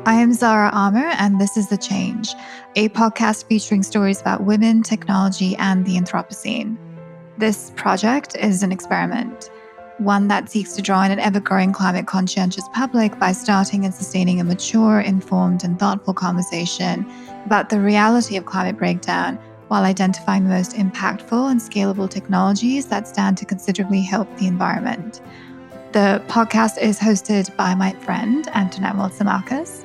I am Zara Amer, and this is The Change, a podcast featuring stories about women, technology, and the Anthropocene. This project is an experiment, one that seeks to draw in an ever-growing climate-conscientious public by starting and sustaining a mature, informed, and thoughtful conversation about the reality of climate breakdown while identifying the most impactful and scalable technologies that stand to considerably help the environment. The podcast is hosted by my friend, Antoinette Waltzamakis.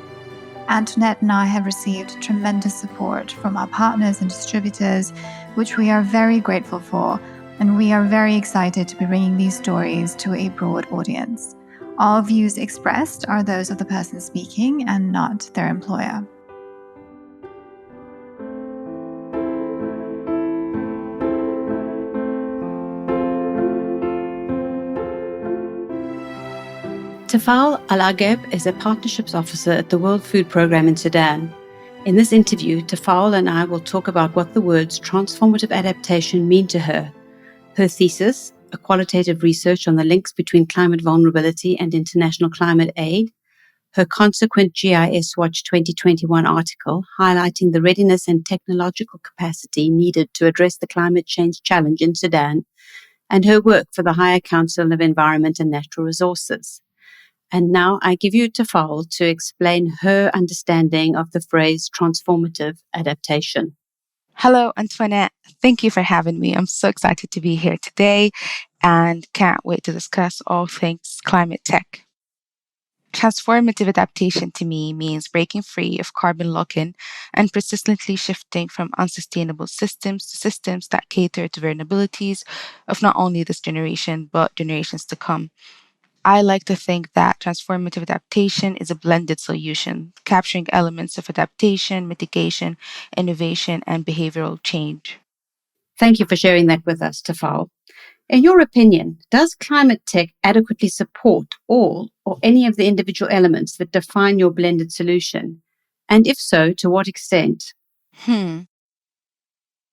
Antoinette and I have received tremendous support from our partners and distributors, which we are very grateful for, and we are very excited to be bringing these stories to a broad audience. All views expressed are those of the person speaking and not their employer. Tafaol Alageb is a partnerships officer at the World Food Programme in Sudan. In this interview, Tafaol and I will talk about what the words transformative adaptation mean to her, her thesis, a qualitative research on the links between climate vulnerability and international climate aid, her consequent GISWatch 2021 article highlighting the readiness and technological capacity needed to address the climate change challenge in Sudan, and her work for the Higher Council of Environment and Natural Resources. And now I give you Tafaol to explain her understanding of the phrase transformative adaptation. Hello, Antoinette. Thank you for having me. I'm so excited to be here today and can't wait to discuss all things climate tech. Transformative adaptation to me means breaking free of carbon lock-in and persistently shifting from unsustainable systems to systems that cater to vulnerabilities of not only this generation, but generations to come. I like to think that transformative adaptation is a blended solution, capturing elements of adaptation, mitigation, innovation, and behavioral change. Thank you for sharing that with us, Tafaol. In your opinion, does climate tech adequately support all or any of the individual elements that define your blended solution? And if so, to what extent?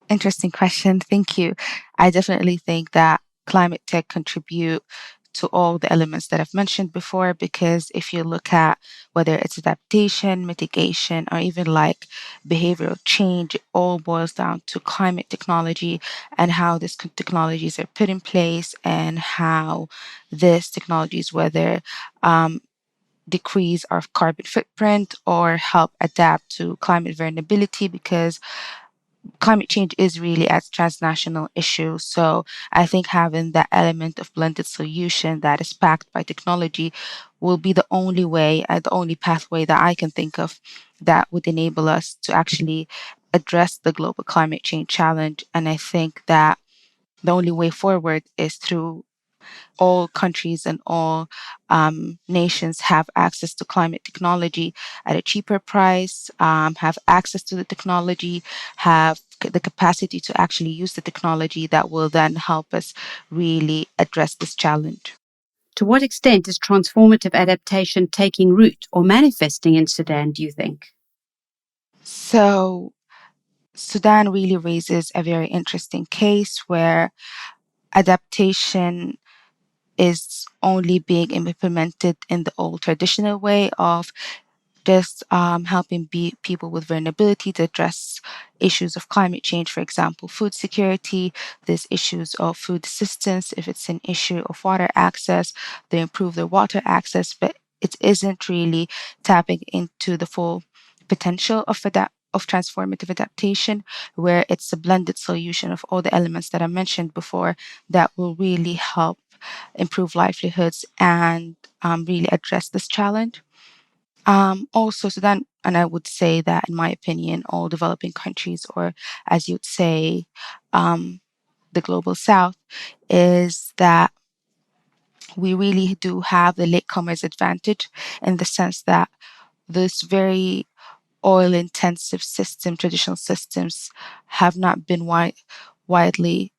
Interesting question. Thank you. I definitely think that climate tech contribute to all the elements that I've mentioned before, because if you look at whether it's adaptation, mitigation, or even like behavioral change, it all boils down to climate technology and how these technologies are put in place and how these technologies, whether decrease our carbon footprint or help adapt to climate vulnerability, because climate change is really a transnational issue. So I think having that element of blended solution that is backed by technology will be the only way, the only pathway that I can think of that would enable us to actually address the global climate change challenge. And I think that the only way forward is through all countries and all nations have access to climate technology at a cheaper price, have access to the technology, have the capacity to actually use the technology that will then help us really address this challenge. To what extent is transformative adaptation taking root or manifesting in Sudan, do you think? So, Sudan really raises a very interesting case where adaptation is only being implemented in the old traditional way of just helping people with vulnerability to address issues of climate change, for example, food security, there's issues of food assistance, if it's an issue of water access, they improve their water access, but it isn't really tapping into the full potential of transformative adaptation, where it's a blended solution of all the elements that I mentioned before that will really help improve livelihoods and really address this challenge. Also, Sudan, and I would say that, in my opinion, all developing countries, or as you'd say, the global south, is that we really do have the latecomers advantage in the sense that this very oil intensive system, traditional systems, have not been widely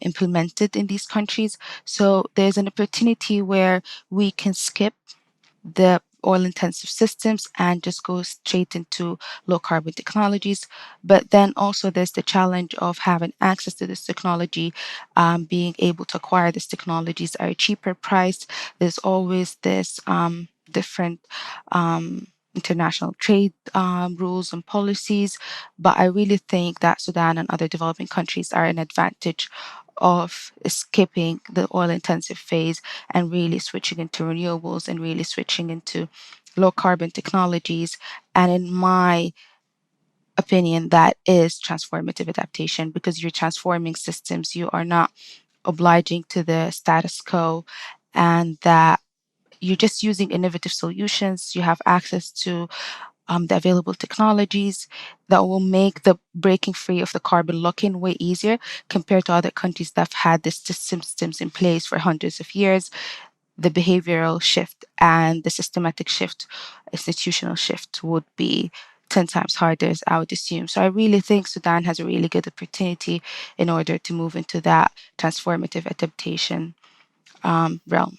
implemented in these countries. So there's an opportunity where we can skip the oil intensive systems and just go straight into low carbon technologies. But then also there's the challenge of having access to this technology, being able to acquire these technologies at a cheaper price. There's always this different international trade rules and policies. But I really think that Sudan and other developing countries are an advantage of skipping the oil intensive phase and really switching into renewables and really switching into low carbon technologies. And in my opinion, that is transformative adaptation because you're transforming systems. You are not obliging to the status quo, and that you're just using innovative solutions. You have access to the available technologies that will make the breaking free of the carbon lock-in way easier compared to other countries that have had these systems in place for hundreds of years. The behavioral shift and the systematic shift, institutional shift would be 10 times harder, as I would assume. So I really think Sudan has a really good opportunity in order to move into that transformative adaptation realm.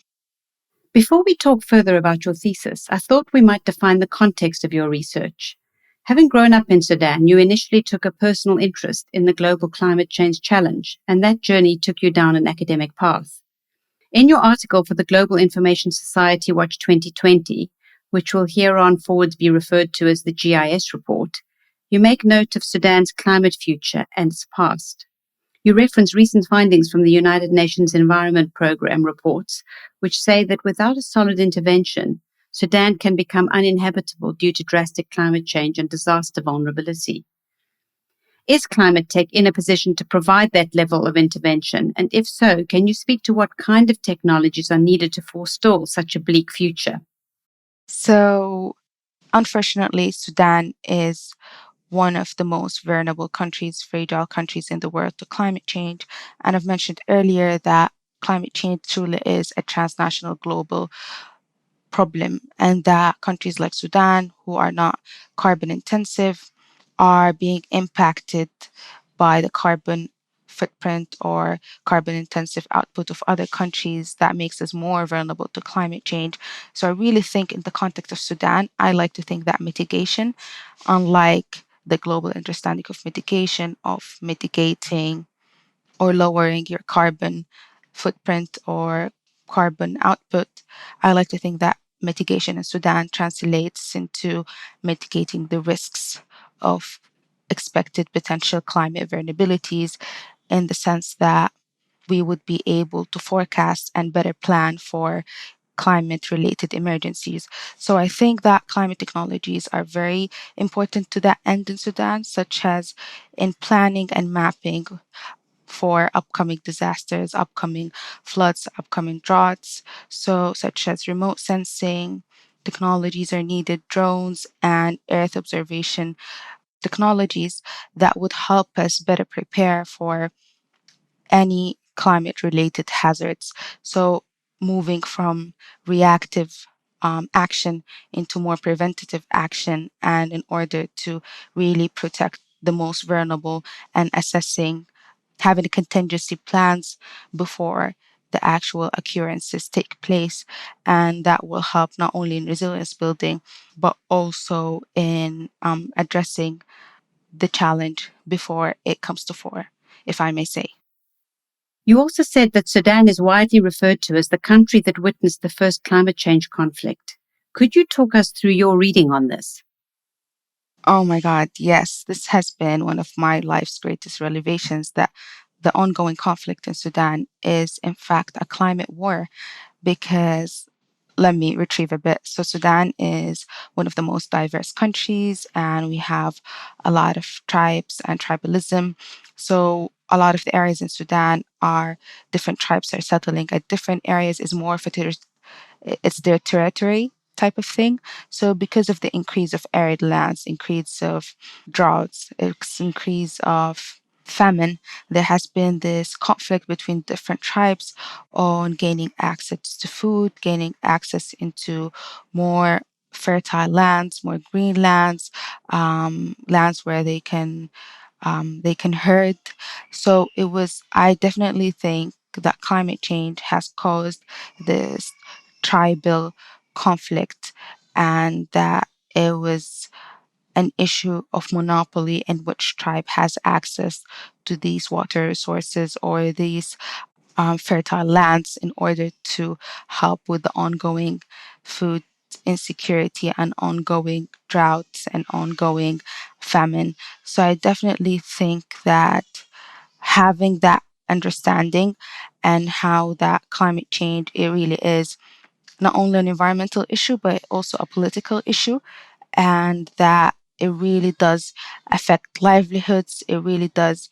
Before we talk further about your thesis, I thought we might define the context of your research. Having grown up in Sudan, you initially took a personal interest in the global climate change challenge, and that journey took you down an academic path. In your article for the Global Information Society Watch 2020, which will hereon forwards be referred to as the GIS report, you make note of Sudan's climate future and its past. You reference recent findings from the United Nations Environment Programme reports, which say that without a solid intervention, Sudan can become uninhabitable due to drastic climate change and disaster vulnerability. Is climate tech in a position to provide that level of intervention? And if so, can you speak to what kind of technologies are needed to forestall such a bleak future? So, unfortunately, Sudan is one of the most vulnerable countries, fragile countries in the world to climate change. And I've mentioned earlier that climate change truly is a transnational global problem, and that countries like Sudan, who are not carbon intensive, are being impacted by the carbon footprint or carbon intensive output of other countries that makes us more vulnerable to climate change. So I really think in the context of Sudan, I like to think that mitigation, unlike the global understanding of mitigation, of mitigating or lowering your carbon footprint or carbon output, I like to think that mitigation in Sudan translates into mitigating the risks of expected potential climate vulnerabilities in the sense that we would be able to forecast and better plan for climate related emergencies. So I think that climate technologies are very important to that end in Sudan, such as in planning and mapping for upcoming disasters, upcoming floods, upcoming droughts. So, such as remote sensing technologies are needed, drones and earth observation technologies that would help us better prepare for any climate related hazards. So, moving from reactive action into more preventative action, and in order to really protect the most vulnerable and assessing having contingency plans before the actual occurrences take place. And that will help not only in resilience building, but also in addressing the challenge before it comes to fore, if I may say. You also said that Sudan is widely referred to as the country that witnessed the first climate change conflict. Could you talk us through your reading on this? Oh my God, yes, this has been one of my life's greatest revelations that the ongoing conflict in Sudan is, in fact, a climate war because let me retrieve a bit. So, Sudan is one of the most diverse countries, and we have a lot of tribes and tribalism. So, a lot of the areas in Sudan are different tribes are settling at different areas, is more of a it's their territory type of thing. So because of the increase of arid lands, increase of droughts, increase of famine, there has been this conflict between different tribes on gaining access to food, gaining access into more fertile lands, more green lands, lands where they can herd. So it was, I definitely think that climate change has caused this tribal conflict and that it was an issue of monopoly in which tribe has access to these water resources or these fertile lands in order to help with the ongoing food insecurity and ongoing droughts and ongoing famine. So I definitely think that having that understanding and how that climate change, it really is not only an environmental issue, but also a political issue, and that it really does affect livelihoods. It really does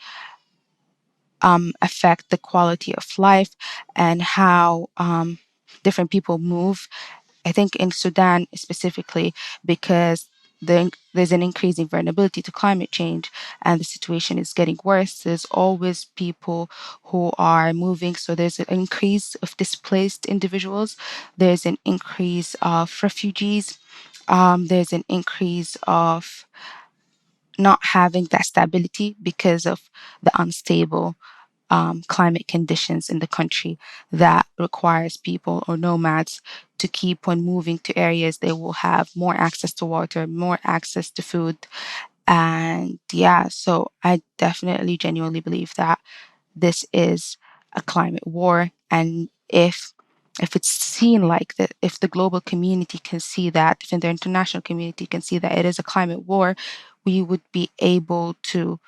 affect the quality of life and how different people move. I think in Sudan specifically, because there's an increasing vulnerability to climate change and the situation is getting worse. There's always people who are moving. So there's an increase of displaced individuals. There's an increase of refugees. There's an increase of not having that stability because of the unstable climate conditions in the country that requires people or nomads to keep on moving to areas they will have more access to water, more access to food. And yeah, so I definitely genuinely believe that this is a climate war. And if it's seen like that, if the global community can see that, if the international community can see that it is a climate war, we would be able to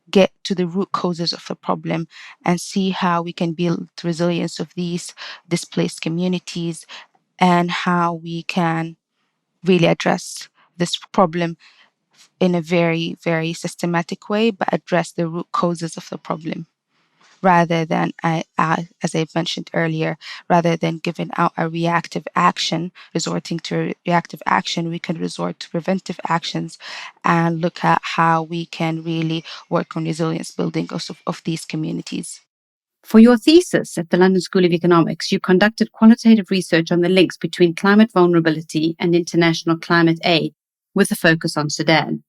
get to the root causes of the problem and see how we can build resilience of these displaced communities and how we can really address this problem in a very, very systematic way, but address the root causes of the problem rather than, as I mentioned earlier, rather than giving out a reactive action, resorting to reactive action, we can resort to preventive actions and look at how we can really work on resilience building of these communities. For your thesis at the London School of Economics, you conducted qualitative research on the links between climate vulnerability and international climate aid, with a focus on Sudan.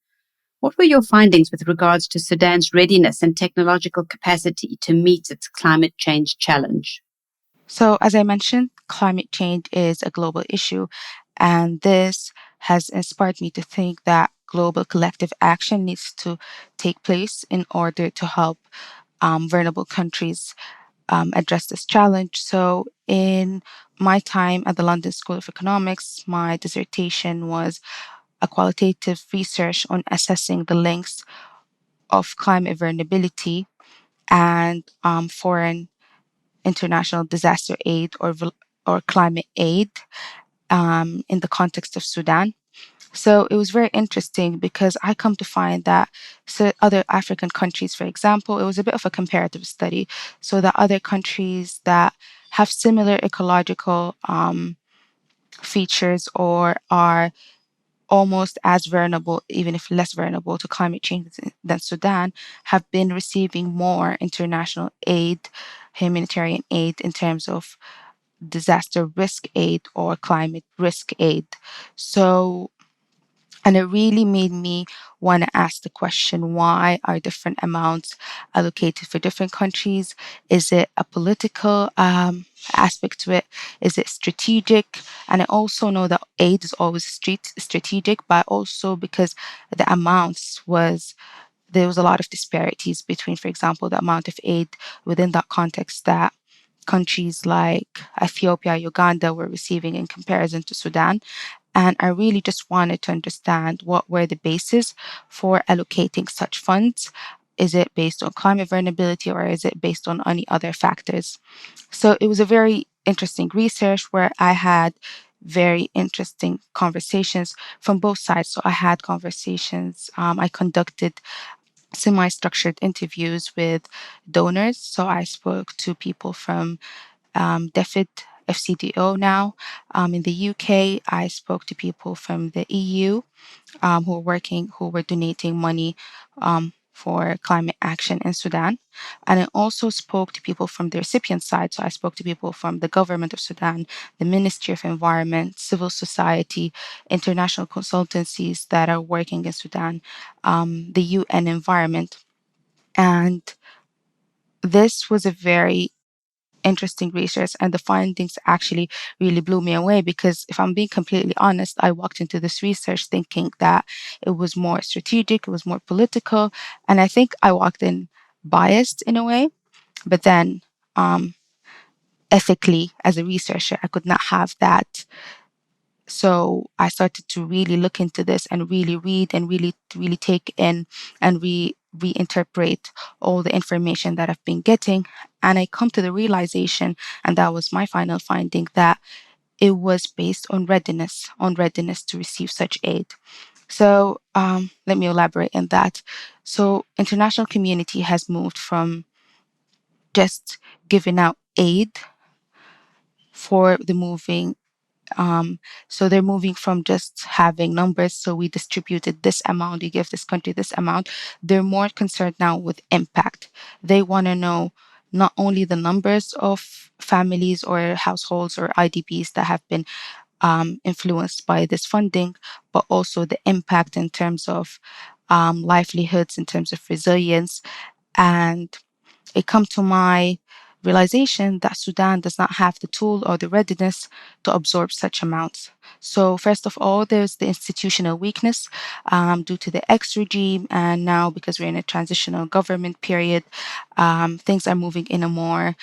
What were your findings with regards to Sudan's readiness and technological capacity to meet its climate change challenge? So, as I mentioned, climate change is a global issue, and this has inspired me to think that global collective action needs to take place in order to help vulnerable countries address this challenge. So, in my time at the London School of Economics, my dissertation was a qualitative research on assessing the links of climate vulnerability and foreign international disaster aid or climate aid in the context of Sudan. So it was very interesting because I come to find that other African countries, for example, it was a bit of a comparative study. So the other countries that have similar ecological features or are almost as vulnerable, even if less vulnerable to climate change than Sudan, have been receiving more international aid, humanitarian aid in terms of disaster risk aid or climate risk aid. So, and it really made me want to ask the question, why are different amounts allocated for different countries? Is it a political aspect to it? Is it strategic? And I also know that aid is always strategic, but also because the amounts there was a lot of disparities between, for example, the amount of aid within that context that countries like Ethiopia, Uganda were receiving in comparison to Sudan. And I really just wanted to understand what were the bases for allocating such funds. Is it based on climate vulnerability or is it based on any other factors? So it was a very interesting research where I had very interesting conversations from both sides. So I had conversations, I conducted semi-structured interviews with donors. So I spoke to people from DEFID, FCDO now. In the UK, I spoke to people from the EU who were donating money for climate action in Sudan. And I also spoke to people from the recipient side. So I spoke to people from the Government of Sudan, the Ministry of Environment, civil society, international consultancies that are working in Sudan, the UN environment. And this was a very interesting research, and the findings actually really blew me away because if I'm being completely honest, I walked into this research thinking that it was more strategic, it was more political, and I think I walked in biased in a way. But then ethically, as a researcher, I could not have that So I started to really look into this and really read and really take in and reinterpret all the information that I've been getting. And I come to the realization, and that was my final finding, that it was based on readiness to receive such aid. So let me elaborate on that. So international community has moved from just giving out aid for the moving. So they're moving from just having numbers. So we distributed this amount, we give this country this amount. They're more concerned now with impact. They want to know not only the numbers of families or households or IDPs that have been influenced by this funding, but also the impact in terms of livelihoods, in terms of resilience. And it come to my realization that Sudan does not have the tool or the readiness to absorb such amounts. So first of all, there's the institutional weakness due to the X regime, and now because we're in a transitional government period, things are moving in a more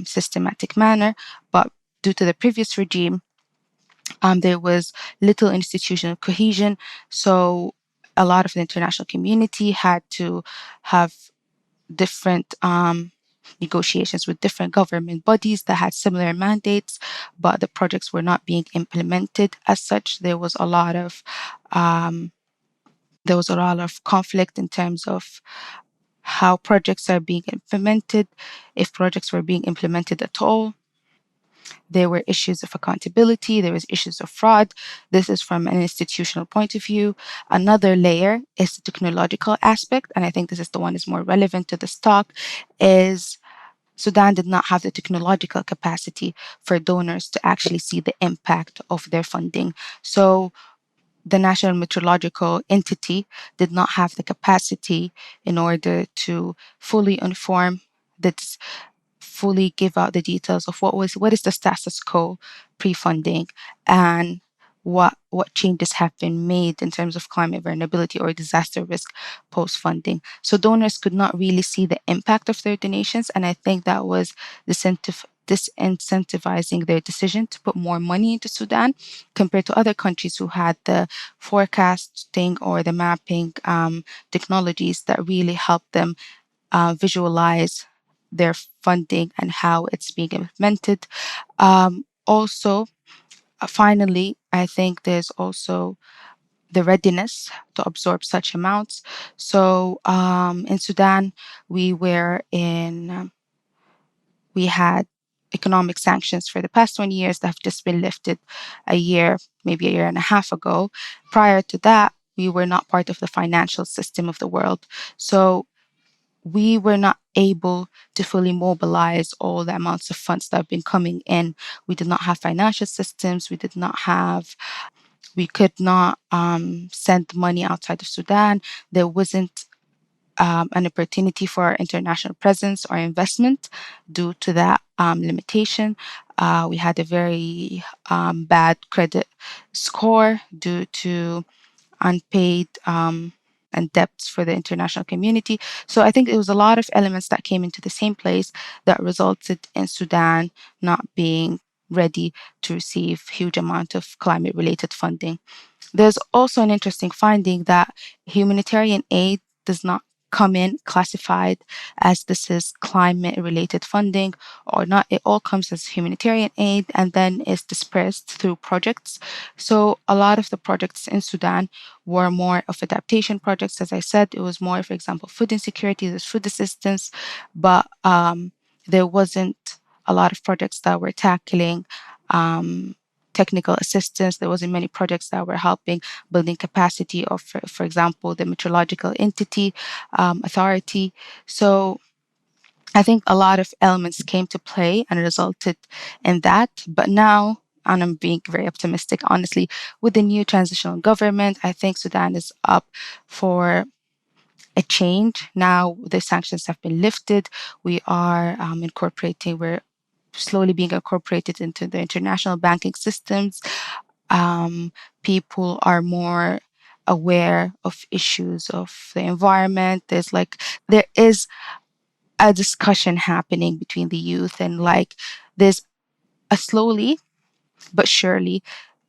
systematic manner. But due to the previous regime, there was little institutional cohesion. So a lot of the international community had to have different negotiations with different government bodies that had similar mandates, but the projects were not being implemented as such. Um, there was a lot of conflict in terms of how projects are being implemented, if projects were being implemented at all. There were issues of accountability, there was issues of fraud. This is from an institutional point of view. Another layer is the technological aspect, and I think this is the one is more relevant to this talk, is Sudan did not have the technological capacity for donors to actually see the impact of their funding. So the National Meteorological Entity did not have the capacity in order to fully inform this, fully give out the details of what is the status quo pre-funding, and what changes have been made in terms of climate vulnerability or disaster risk post-funding. So donors could not really see the impact of their donations, and I think that was disincentivizing their decision to put more money into Sudan compared to other countries who had the forecasting or the mapping technologies that really helped them visualize their funding and how it's being implemented. Also, finally, I think there's also the readiness to absorb such amounts. So in Sudan, we were in, we had economic sanctions for the past 20 years that have just been lifted a year, maybe a year and a half ago. Prior to that, we were not part of the financial system of the world. So we were not able to fully mobilize all the amounts of funds that have been coming in. We did not have financial systems. We could not send money outside of Sudan. There wasn't an opportunity for international presence or investment due to that limitation. We had a very bad credit score due to unpaid and debts for the international community. So I think it was a lot of elements that came into the same place that resulted in Sudan not being ready to receive huge amount of climate related funding. There's also an interesting finding that humanitarian aid does not come in classified as this is climate related funding or not. It all comes as humanitarian aid and then is dispersed through projects. So a lot of the projects in Sudan were more of adaptation projects. As I said, it was more, for example, food insecurity, there's food assistance, but there wasn't a lot of projects that were tackling technical assistance. There wasn't many projects that were helping building capacity of, for example, the meteorological entity authority. So I think a lot of elements came to play and resulted in that. But now, and I'm being very optimistic, honestly, with the new transitional government, I think Sudan is up for a change. Now the sanctions have been lifted. We're slowly being incorporated into the international banking systems. People are more aware of issues of the environment. There is a discussion happening between the youth, and there's a slowly but surely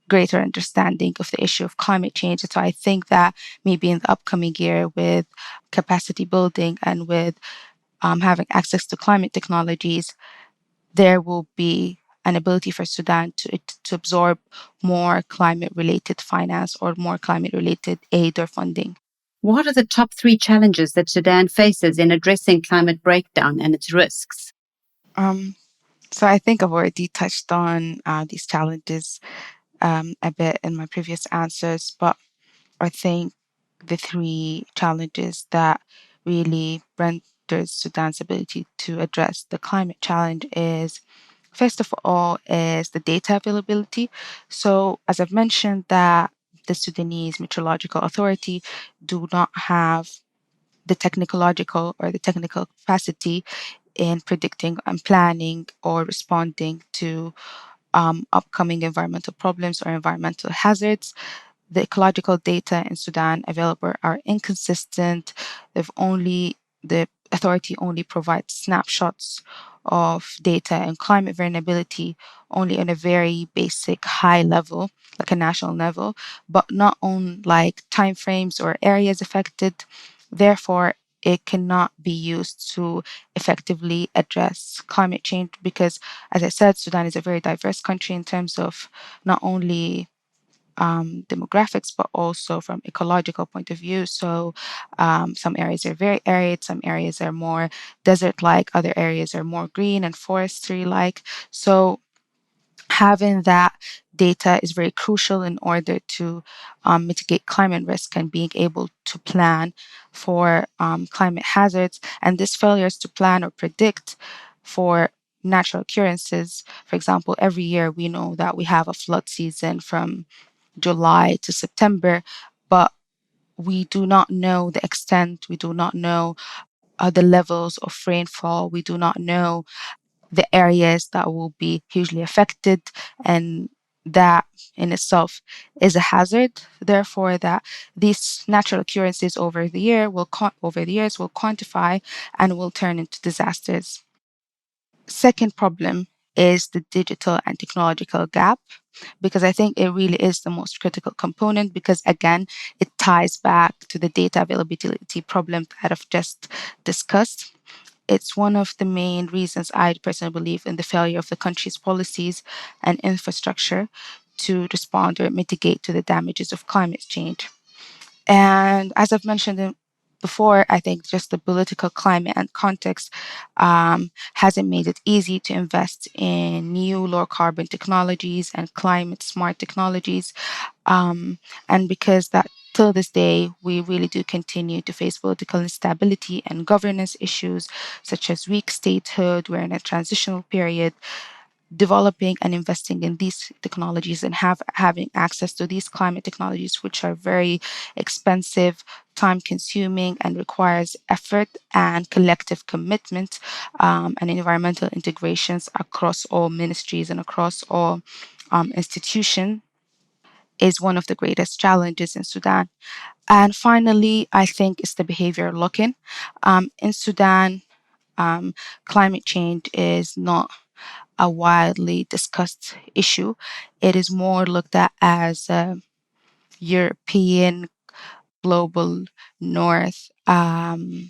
greater understanding of the issue of climate change. And so I think that maybe in the upcoming year, with capacity building and with having access to climate technologies, there will be an ability for Sudan to absorb more climate-related finance or more climate-related aid or funding. What are the top 3 challenges that Sudan faces in addressing climate breakdown and its risks? So I think I've already touched on these challenges a bit in my previous answers, but I think the 3 challenges that really renders Sudan's ability to address the climate challenge is, first of all, is the data availability. So as I've mentioned, that the Sudanese Meteorological Authority do not have the technical capacity in predicting and planning or responding to upcoming environmental problems or environmental hazards. The ecological data in Sudan available are inconsistent. The authority only provides snapshots of data and climate variability only on a very basic high level, like a national level, but not on like timeframes or areas affected. Therefore, it cannot be used to effectively address climate change because, as I said, Sudan is a very diverse country in terms of not only demographics, but also from ecological point of view. So some areas are very arid, some areas are more desert-like, other areas are more green and forestry-like. So having that data is very crucial in order to mitigate climate risk and being able to plan for climate hazards. And this failures to plan or predict for natural occurrences. For example, every year we know that we have a flood season from July to September, but we do not know the extent, we do not know the levels of rainfall, we do not know the areas that will be hugely affected, and that in itself is a hazard. Therefore, that these natural occurrences over the years will quantify and will turn into disasters. Second problem is the digital and technological gap, because I think it really is the most critical component, because again, it ties back to the data availability problem that I've just discussed. It's one of the main reasons I personally believe in the failure of the country's policies and infrastructure to respond or mitigate to the damages of climate change. And as I've mentioned before, I think just the political climate and context hasn't made it easy to invest in new low carbon technologies and climate smart technologies. And because that till this day, we really do continue to face political instability and governance issues, such as weak statehood. We're in a transitional period. Developing and investing in these technologies and having access to these climate technologies, which are very expensive, time consuming, and requires effort and collective commitment, and environmental integrations across all ministries and across all institutions, is one of the greatest challenges in Sudan. And finally, I think it's the behavior lock-in. In Sudan, climate change is not a widely discussed issue. It is more looked at as a European, global north type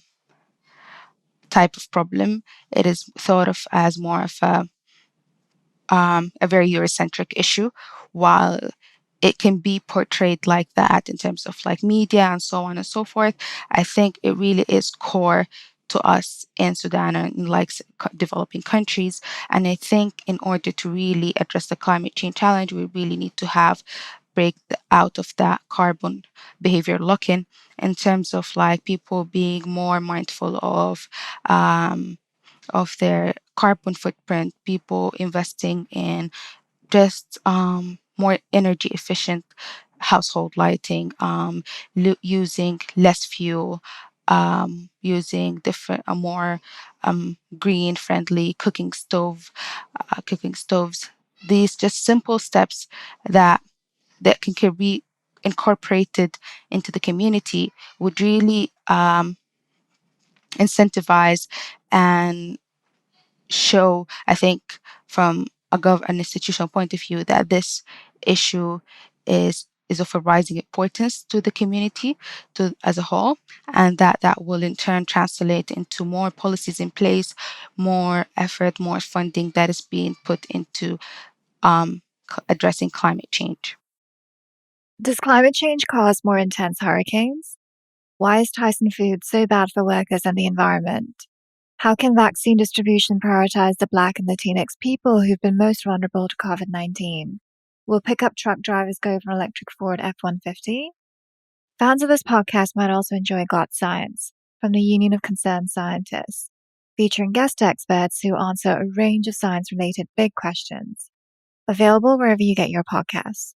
of problem. It is thought of as more of a very Eurocentric issue, while it can be portrayed like that in terms of like media and so on and so forth. I think it really is core to us in Sudan and in like developing countries. And I think in order to really address the climate change challenge, we really need to have out of that carbon behavior lock-in in terms of like people being more mindful of their carbon footprint, people investing in just more energy efficient household lighting, using less fuel, using different, more green friendly cooking stoves. These just simple steps that can be incorporated into the community would really incentivize and show, I think, from an institutional point of view, that this issue is of a rising importance to the community as a whole, and that will in turn translate into more policies in place, more effort, more funding that is being put into addressing climate change. Does climate change cause more intense hurricanes? Why is Tyson Foods so bad for workers and the environment? How can vaccine distribution prioritize the Black and Latinx people who've been most vulnerable to COVID-19? Will pickup truck drivers go for an electric Ford F-150? Fans of this podcast might also enjoy Got Science from the Union of Concerned Scientists, featuring guest experts who answer a range of science-related big questions. Available wherever you get your podcasts.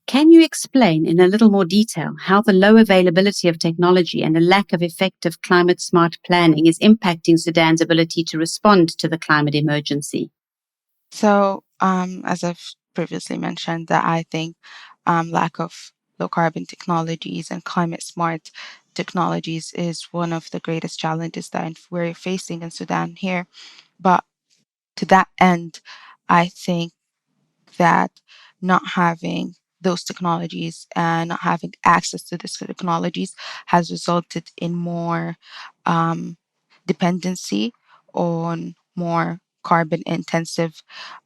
Can you explain in a little more detail how the low availability of technology and a lack of effective climate-smart planning is impacting Sudan's ability to respond to the climate emergency? So, as I've previously mentioned, that I think lack of low carbon technologies and climate smart technologies is one of the greatest challenges that we're facing in Sudan here. But to that end, I think that not having those technologies and not having access to these technologies has resulted in more dependency on more carbon intensive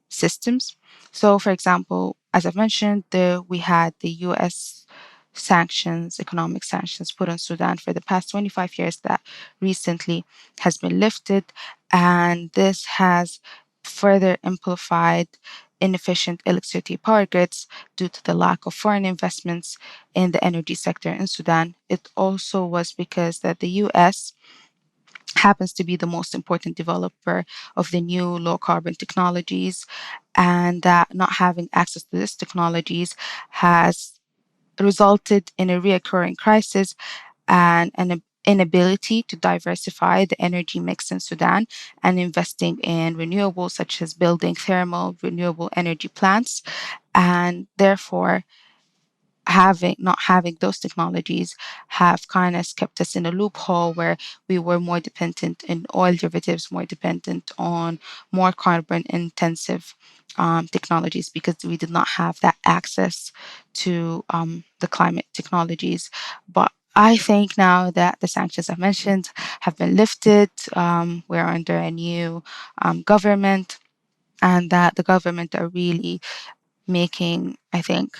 systems. So, for example, as I've mentioned, we had the US sanctions, economic sanctions put on Sudan for the past 25 years that recently has been lifted. And this has further amplified inefficient electricity power grids due to the lack of foreign investments in the energy sector in Sudan. It also was because that the US happens to be the most important developer of the new low carbon technologies, and that not having access to these technologies has resulted in a reoccurring crisis and an inability to diversify the energy mix in Sudan and investing in renewables, such as building thermal renewable energy plants. And therefore, not having those technologies have kind of kept us in a loophole where we were more dependent in oil derivatives, more dependent on more carbon intensive technologies, because we did not have that access to the climate technologies. But I think now that the sanctions I mentioned have been lifted, we're under a new government, and that the government are really making, I think,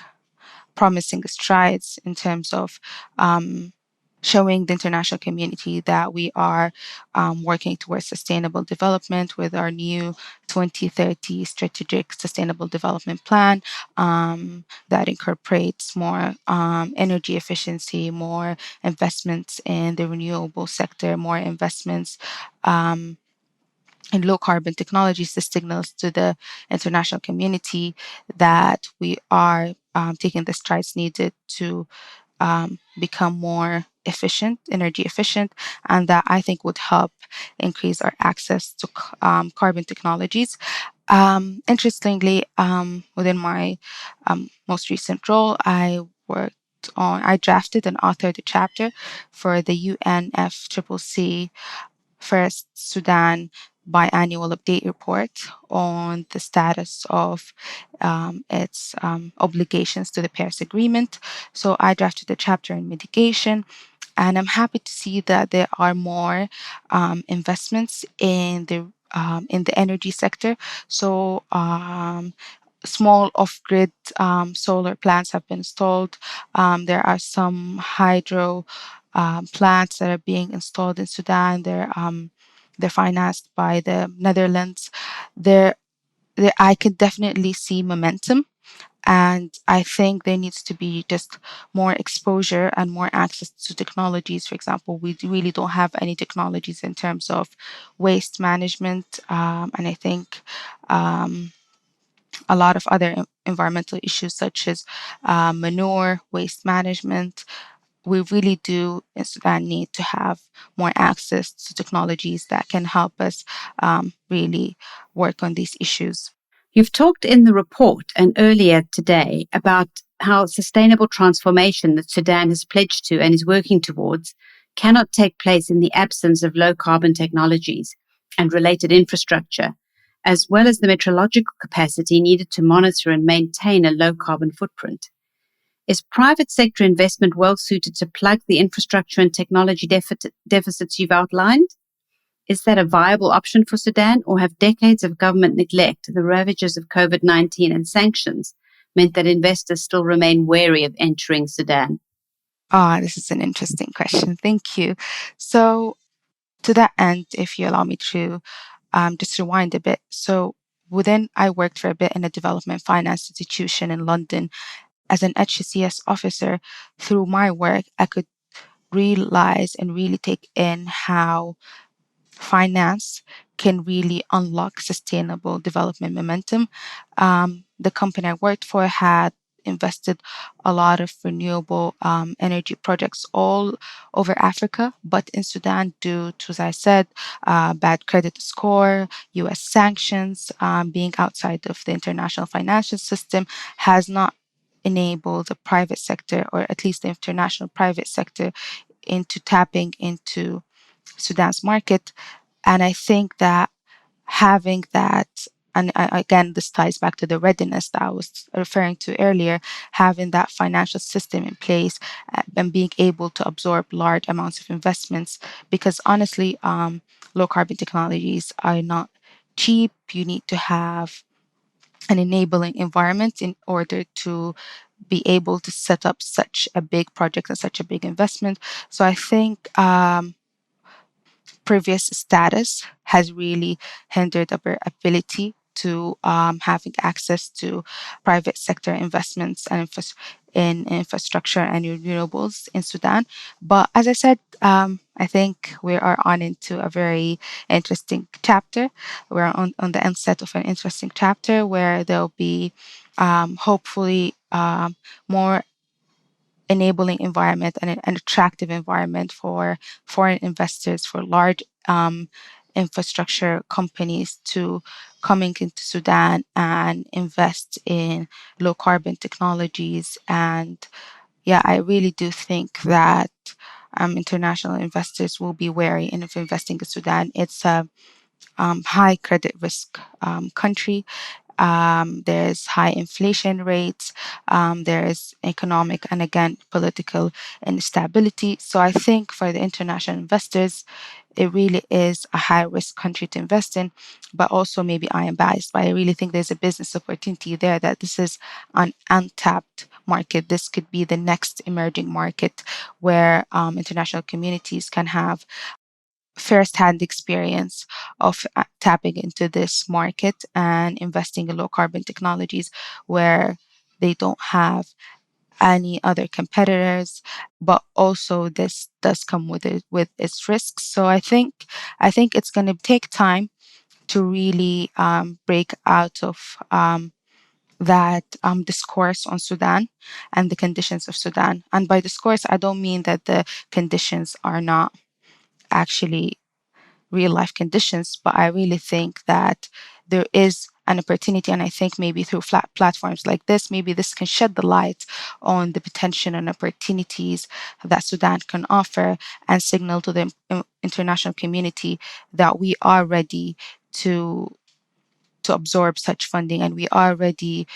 promising strides in terms of showing the international community that we are working towards sustainable development with our new 2030 strategic sustainable development plan that incorporates more energy efficiency, more investments in the renewable sector, more investments in low carbon technologies. This signals to the international community that we are taking the strides needed to become more efficient, energy efficient, and that I think would help increase our access to carbon technologies. Interestingly, within my most recent role, I drafted and authored a chapter for the UNFCCC First Sudan biannual update report on the status of its obligations to the Paris Agreement. So I drafted a chapter in mitigation, and I'm happy to see that there are more investments in the energy sector. So small off-grid solar plants have been installed. There are some hydro plants that are being installed in Sudan. They're financed by the Netherlands. There, I can definitely see momentum, and I think there needs to be just more exposure and more access to technologies. For example, we really don't have any technologies in terms of waste management, and I think a lot of other environmental issues such as manure, waste management. We really do in Sudan need to have more access to technologies that can help us really work on these issues. You've talked in the report and earlier today about how sustainable transformation that Sudan has pledged to and is working towards cannot take place in the absence of low carbon technologies and related infrastructure. as well as the metrological capacity needed to monitor and maintain a low carbon footprint. Is private sector investment well suited to plug the infrastructure and technology deficits you've outlined? Is that a viable option for Sudan, or have decades of government neglect, the ravages of COVID-19 and sanctions, meant that investors still remain wary of entering Sudan? This is an interesting question. Thank you. So, to that end, if you allow me to just rewind a bit. So, I worked for a bit in a development finance institution in London as an HCS officer. Through my work, I could realize and really take in how finance can really unlock sustainable development momentum. The company I worked for had invested a lot of renewable energy projects all over Africa, but in Sudan, due to, as I said, bad credit score, US sanctions, being outside of the international financial system, has not enabled the private sector, or at least the international private sector, into tapping into Sudan's market. And I think that having that, and again, this ties back to the readiness that I was referring to earlier, having that financial system in place and being able to absorb large amounts of investments. Because honestly, low carbon technologies are not cheap. You need to have an enabling environment in order to be able to set up such a big project and such a big investment. So I think previous status has really hindered our ability to having access to private sector investments and in infrastructure and renewables in Sudan. But as I said, I think we are on into a very interesting chapter. We're on the onset of an interesting chapter where there'll be hopefully more enabling environment and an attractive environment for foreign investors, for large infrastructure companies to coming into Sudan and invest in low carbon technologies. And yeah, I really do think that international investors will be wary of investing in Sudan. It's a high credit risk country. There's high inflation rates. There's economic and again political instability. So I think for the international investors, it really is a high risk country to invest in. But also, maybe I am biased, but I really think there's a business opportunity there, that this is an untapped market. This could be the next emerging market where international communities can have first-hand experience of tapping into this market and investing in low carbon technologies where they don't have any other competitors, but also this does come with its risks. So I think it's going to take time to really break out of that discourse on Sudan and the conditions of Sudan. And by discourse, I don't mean that the conditions are not actually real life conditions, but I really think that there is an opportunity. And I think maybe through flat platforms like this, maybe this can shed the light on the potential and opportunities that Sudan can offer and signal to the international community that we are ready to absorb such funding, and we are ready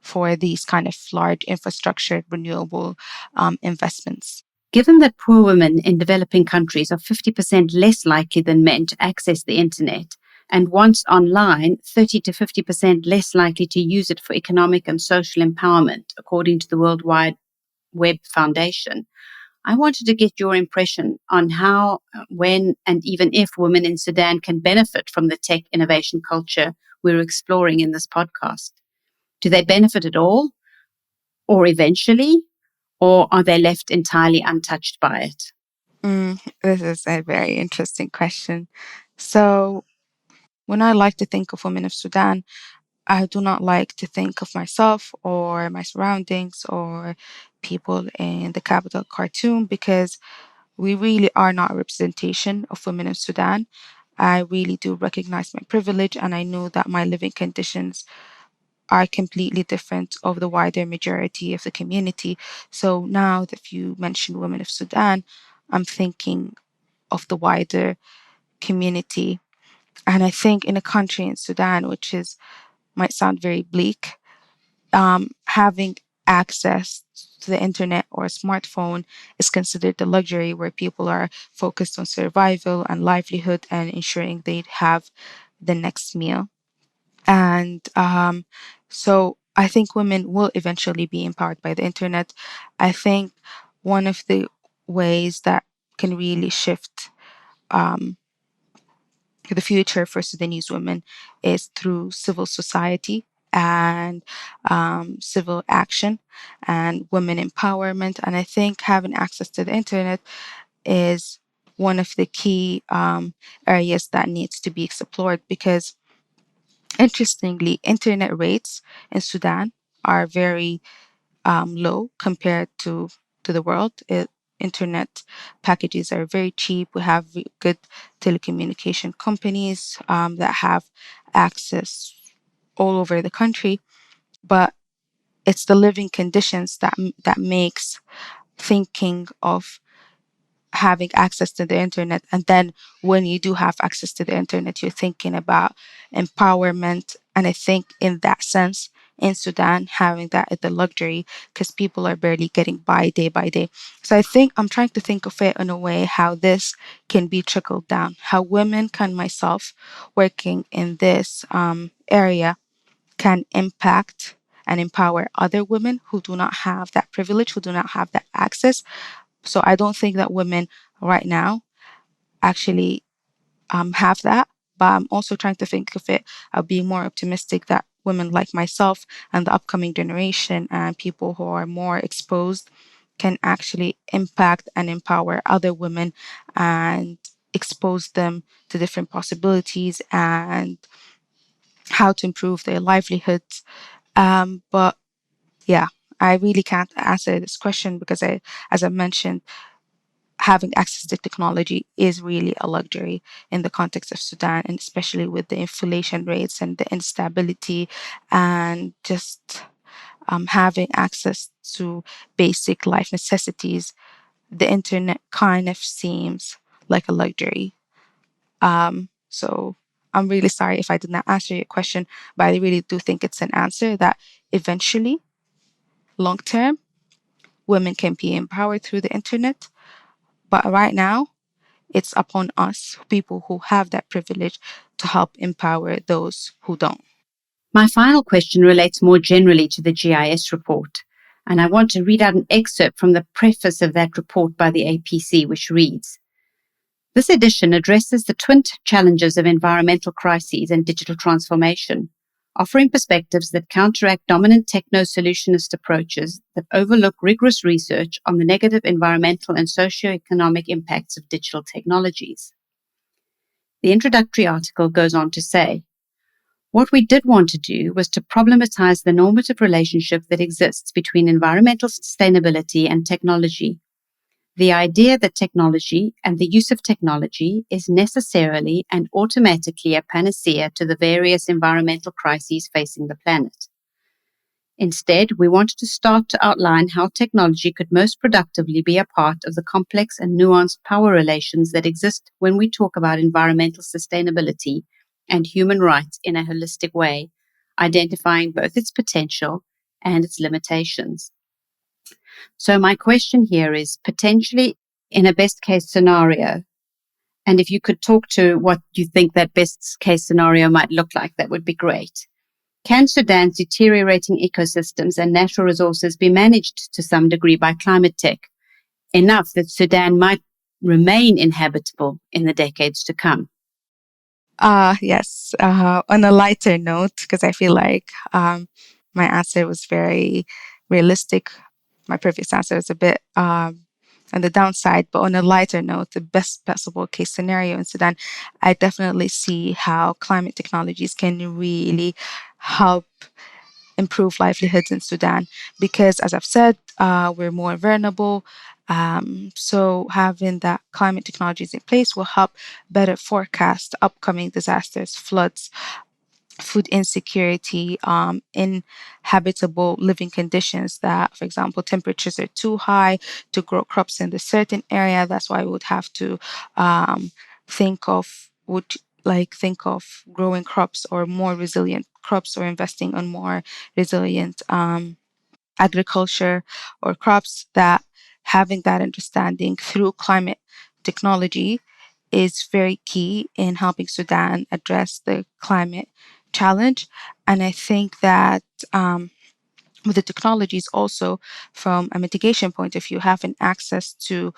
for these kind of large infrastructure renewable investments. Given that poor women in developing countries are 50% less likely than men to access the internet, and once online, 30 to 50% less likely to use it for economic and social empowerment, according to the World Wide Web Foundation, I wanted to get your impression on how, when, and even if women in Sudan can benefit from the tech innovation culture we're exploring in this podcast. Do they benefit at all, or eventually, or are they left entirely untouched by it? This is a very interesting question. So, when I like to think of women of Sudan, I do not like to think of myself or my surroundings or people in the capital, Khartoum, because we really are not a representation of women of Sudan. I really do recognize my privilege, and I know that my living conditions are completely different of the wider majority of the community. So now that you mentioned women of Sudan, I'm thinking of the wider community. And I think in a country in Sudan, which might sound very bleak, having access to the internet or a smartphone is considered a luxury where people are focused on survival and livelihood and ensuring they have the next meal. And so I think women will eventually be empowered by the internet. I think one of the ways that can really shift um, the future for Sudanese women is through civil society and civil action and women empowerment. And I think having access to the internet is one of the key areas that needs to be explored because, interestingly, internet rates in Sudan are very low compared to the world. Internet packages are very cheap. We have good telecommunication companies that have access all over the country, but it's the living conditions that makes thinking of having access to the internet. And then when you do have access to the internet, you're thinking about empowerment. And I think in that sense, in Sudan, having that is the luxury because people are barely getting by day. So I think I'm trying to think of it in a way how this can be trickled down, how women can myself working in this area can impact and empower other women who do not have that privilege, who do not have that access. So I don't think that women right now actually have that. But I'm also trying to think of it of being more optimistic that women like myself and the upcoming generation and people who are more exposed can actually impact and empower other women and expose them to different possibilities and how to improve their livelihoods. But yeah, I really can't answer this question because as I mentioned, having access to technology is really a luxury in the context of Sudan, and especially with the inflation rates and the instability, and just having access to basic life necessities. The internet kind of seems like a luxury. So I'm really sorry if I did not answer your question, but I really do think it's an answer that eventually, long term, women can be empowered through the internet. But right now, it's upon us, people who have that privilege, to help empower those who don't. My final question relates more generally to the GIS report, and I want to read out an excerpt from the preface of that report by the APC, which reads, "This edition addresses the twin challenges of environmental crises and digital transformation, offering perspectives that counteract dominant techno-solutionist approaches that overlook rigorous research on the negative environmental and socio-economic impacts of digital technologies." The introductory article goes on to say, "What we did want to do was to problematize the normative relationship that exists between environmental sustainability and technology. The idea that technology and the use of technology is necessarily and automatically a panacea to the various environmental crises facing the planet. Instead, we wanted to start to outline how technology could most productively be a part of the complex and nuanced power relations that exist when we talk about environmental sustainability and human rights in a holistic way, identifying both its potential and its limitations." So my question here is, potentially in a best case scenario, and if you could talk to what you think that best case scenario might look like, that would be great. Can Sudan's deteriorating ecosystems and natural resources be managed to some degree by climate tech, enough that Sudan might remain inhabitable in the decades to come? Yes. On a lighter note, because I feel like my answer was very realistic. My previous answer was a bit on the downside, but on a lighter note, the best possible case scenario in Sudan, I definitely see how climate technologies can really help improve livelihoods in Sudan because, as I've said, we're more vulnerable. So having that climate technologies in place will help better forecast upcoming disasters, floods, food insecurity, inhabitable living conditions that, for example, temperatures are too high to grow crops in a certain area. That's why we would have to think of would like think of growing crops or more resilient crops, or investing on more resilient agriculture or crops, that having that understanding through climate technology is very key in helping Sudan address the climate challenge. And I think that with the technologies also, from a mitigation point of view, having access to,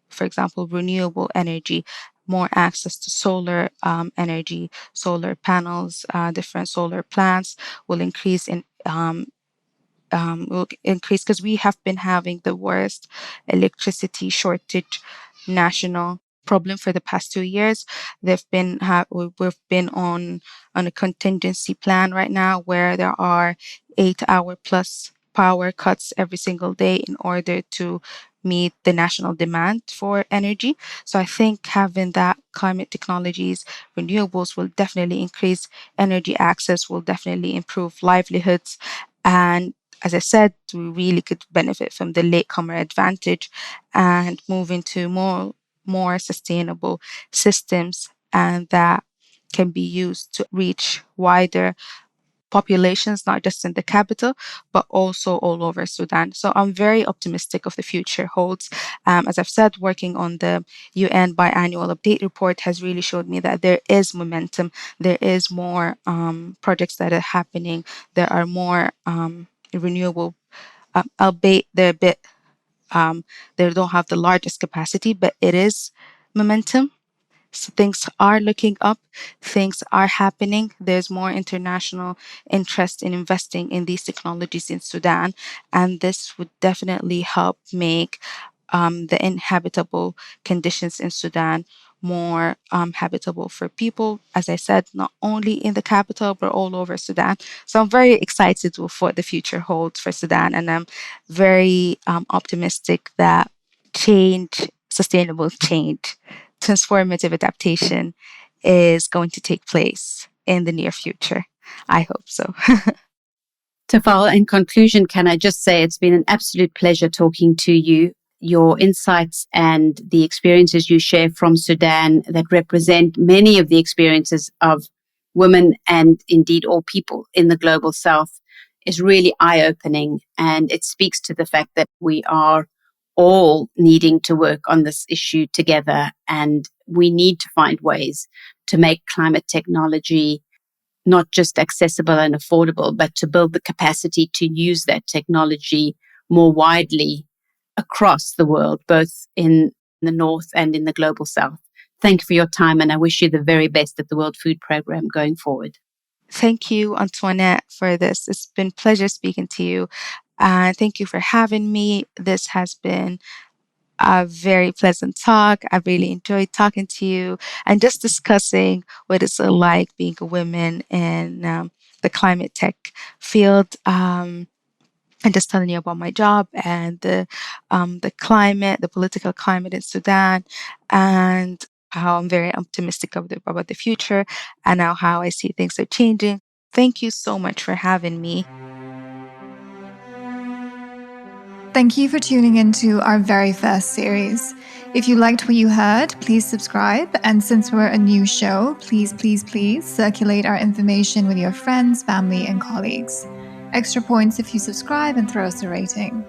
for example, renewable energy, more access to solar energy, solar panels, different solar plants will increase in will increase, because we have been having the worst electricity shortage national problem for the past 2 years. We've been on a contingency plan right now, where there are 8-hour plus power cuts every single day in order to meet the national demand for energy. So I think having that climate technologies, renewables, will definitely increase energy access, will definitely improve livelihoods. And as I said, we really could benefit from the latecomer advantage and move into more sustainable systems, and that can be used to reach wider populations, not just in the capital, but also all over Sudan. So I'm very optimistic of the future holds. As I've said, working on the UN biannual update report has really showed me that there is momentum. There is more projects that are happening. There are more renewable, albeit they're a bit, they don't have the largest capacity, but it is momentum. So things are looking up, things are happening. There's more international interest in investing in these technologies in Sudan, and this would definitely help make the inhabitable conditions in Sudan more habitable for people, as I said, not only in the capital, but all over Sudan. So I'm very excited with what the future holds for Sudan, and I'm very optimistic that change, sustainable change, transformative adaptation is going to take place in the near future. I hope so. Tafaol, in conclusion, can I just say it's been an absolute pleasure talking to you. Your insights and the experiences you share from Sudan that represent many of the experiences of women and indeed all people in the global south is really eye-opening. And it speaks to the fact that we are all needing to work on this issue together. And we need to find ways to make climate technology not just accessible and affordable, but to build the capacity to use that technology more widely across the world, both in the North and in the global South. Thank you for your time, and I wish you the very best at the World Food Programme going forward. Thank you, Antoinette, for this. It's been a pleasure speaking to you. Thank you for having me. This has been a very pleasant talk. I really enjoyed talking to you and just discussing what it's like being a woman in the climate tech field. And just telling you about my job and the climate, the political climate in Sudan, and how I'm very optimistic about the future, and now how I see things are changing. Thank you so much for having me. Thank you for tuning into our very first series. If you liked what you heard, please subscribe. And since we're a new show, please circulate our information with your friends, family, and colleagues. Extra points if you subscribe and throw us a rating.